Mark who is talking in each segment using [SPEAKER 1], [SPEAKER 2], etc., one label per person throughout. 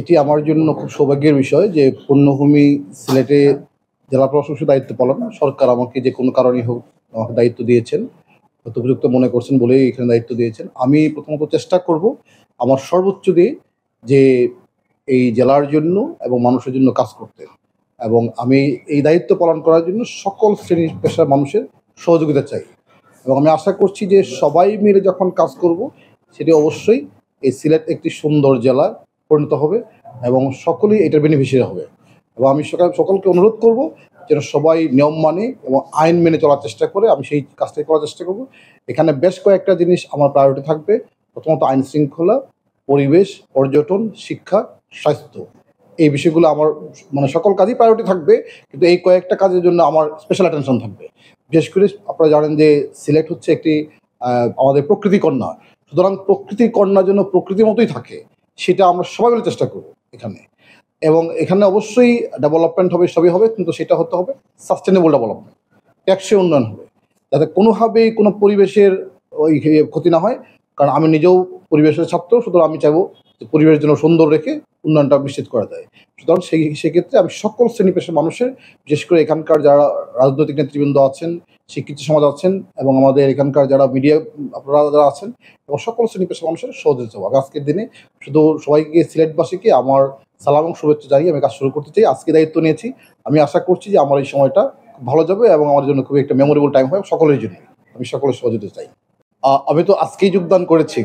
[SPEAKER 1] এটি আমার জন্য খুব সৌভাগ্যের বিষয় যে পূর্ণভূমি সিলেটে জেলা প্রশাসকের দায়িত্ব পালন সরকার আমাকে যে কোনো কারণেই হোক আমাকে দায়িত্ব দিয়েছেন, উপযুক্ত মনে করছেন বলেই এখানে দায়িত্ব দিয়েছেন। আমি প্রথমত চেষ্টা করব আমার সর্বোচ্চ দিয়ে যে এই জেলার জন্য এবং মানুষের জন্য কাজ করতে, এবং আমি এই দায়িত্ব পালন করার জন্য সকল শ্রেণী পেশার মানুষের সহযোগিতা চাই। এবং আমি আশা করছি যে সবাই মিলে যখন কাজ করব সেটি অবশ্যই এই সিলেট একটি সুন্দর জেলা পরিণত হবে এবং সকলেই এটার বেনিফিশিয়ারি হবে। এবং আমি সকলকে অনুরোধ করব যেন সবাই নিয়ম মানে এবং আইন মেনে চলার চেষ্টা করে। আমি সেই কাজটাই করার চেষ্টা করব। এখানে বেশ কয়েকটা জিনিস আমার প্রায়োরিটি থাকবে। প্রথমত আইন শৃঙ্খলা, পরিবেশ, পর্যটন, শিক্ষা, স্বাস্থ্য, এই বিষয়গুলো আমার সকল কাজই প্রায়োরিটি থাকবে, কিন্তু এই কয়েকটা কাজের জন্য আমার স্পেশাল অ্যাটেনশন থাকবে। বিশেষ করে আপনারা জানেন যে সিলেট হচ্ছে একটি আমাদের প্রকৃতি কন্যা, সুতরাং প্রকৃতি কন্যার জন্য প্রকৃতির মতোই থাকে, সেটা আমরা সবাই মিলে চেষ্টা করব এখানে। এবং এখানে অবশ্যই ডেভেলপমেন্ট হবে, সবই হবে, কিন্তু সেটা হতে হবে সাস্টেনেবল ডেভেলপমেন্ট, টেকসই উন্নয়ন হবে, যাতে কোনোভাবেই কোনো পরিবেশের ওই ক্ষতি না হয়। কারণ আমি নিজেও পরিবেশের ছাত্র, সুতরাং আমি চাইবো যে পরিবেশের জন্য সুন্দর রেখে উন্নয়নটা নিশ্চিত করা যায়। সুতরাং সেক্ষেত্রে আমি সকল শ্রেণী পেশার মানুষের, বিশেষ করে এখানকার যারা রাজনৈতিক নেতৃবৃন্দ আছেন, শিক্ষিত সমাজ আছেন, এবং আমাদের এখানকার যারা মিডিয়া আপনারা যারা আছেন, এবং সকল শ্রেণী পেশার মানুষের সহযোগিতা হবে। আজকের দিনে শুধু সবাইকে, সিলেটবাসীকে আমার সালাম এবং শুভেচ্ছা জানিয়ে আমি কাজ শুরু করতে চাই। আজকে দায়িত্ব নিয়েছি, আমি আশা করছি যে আমার এই সময়টা খুব ভালো যাবে এবং আমার জন্য খুবই একটা মেমোরেবল টাইম হবে সকলের জন্য। আমি সকলের সহযোগিতা চাই। আমি তো আজকেই যোগদান করেছি,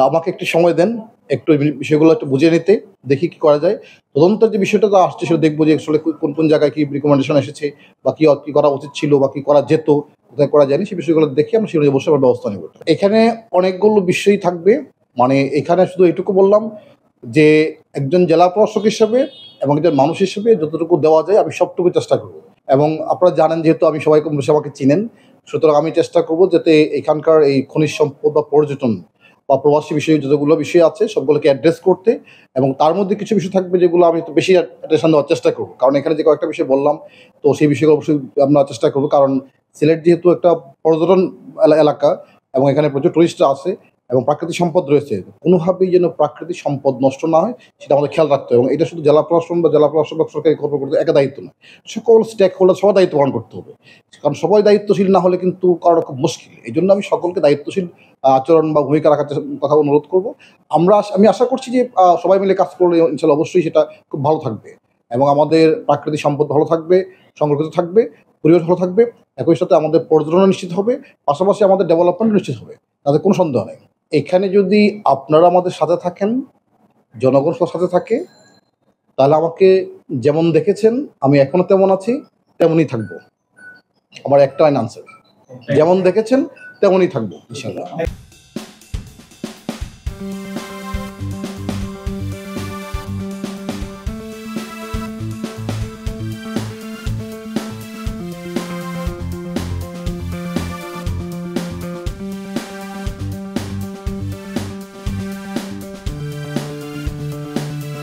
[SPEAKER 1] আমাকে একটু সময় দেন একটু বিষয়গুলো একটু বুঝে নিতে, দেখি কি করা যায়। তদন্তের যে বিষয়টা তো আসছে সেটা দেখবো যে আসলে কোন কোন জায়গায় কি রিকমেন্ডেশন এসেছে, বা কি করা উচিত ছিল, বা কি করা যেত, কোথায় করা যায়নি, সেই বিষয়গুলো দেখে আমরা সেগুলো অবশ্যই আমার ব্যবস্থা নেব। এখানে অনেকগুলো বিষয়ই থাকবে, এখানে শুধু এটুকু বললাম যে একজন জেলা প্রশাসক হিসেবে এবং একজন মানুষ হিসেবে যতটুকু দেওয়া যায় আমি সবটুকু চেষ্টা করব। এবং আপনারা জানেন যেহেতু আমি সবাই কম বেশি আমাকে চিনেন, সুতরাং আমি চেষ্টা করব যাতে এখানকার এই খনিজ সম্পদ বা পর্যটন বা প্রবাসী বিষয়ে যতগুলো বিষয় আছে সবগুলোকে অ্যাড্রেস করতে, এবং তার মধ্যে কিছু বিষয় থাকবে যেগুলো আমি একটু বেশি অ্যাটেনশন দেওয়ার চেষ্টা করবো। কারণ এখানে যে কয়েকটা বিষয় বললাম, তো সেই বিষয়গুলো অবশ্যই আমরা চেষ্টা করবো। কারণ সিলেট যেহেতু একটা পর্যটন এলাকা এবং এখানে প্রচুর টুরিস্টরা আছে এবং প্রাকৃতিক সম্পদ রয়েছে, কোনোভাবেই যেন প্রাকৃতিক সম্পদ নষ্ট না হয় সেটা আমাদের খেয়াল রাখতে হবে। এবং এটা শুধু জেলা প্রশাসন বা জেলা প্রশাসক বা সরকারি কর্মকর্তা একা দায়িত্ব নয়, সকল স্টেক হোল্ডার সবাই দায়িত্ব পালন করতে হবে। কারণ সবাই দায়িত্বশীল না হলে কিন্তু কারোর খুব মুশকিল। এই জন্য আমি সকলকে দায়িত্বশীল আচরণ বা ভূমিকা রাখার কথা অনুরোধ করবো। আমি আশা করছি যে সবাই মিলে কাজ করলে ইনশাল্লাহ অবশ্যই সেটা খুব ভালো থাকবে এবং আমাদের প্রাকৃতিক সম্পদ ভালো থাকবে, সংরক্ষিত থাকবে, পরিবেশ ভালো থাকবে, একই সাথে আমাদের পর্যটন নিশ্চিত হবে, পাশাপাশি আমাদের ডেভেলপমেন্ট নিশ্চিত হবে, তাতে কোনো সন্দেহ নেই। এখানে যদি আপনারা আমাদের সাথে থাকেন, জনগণ সাথে থাকে, তাহলে আমাকে যেমন দেখেছেন আমি এখনো তেমন আছি, তেমনই থাকবো। আমার একটা আনসার, যেমন দেখেছেন তেমনই থাকবো ইনশাল্লাহ।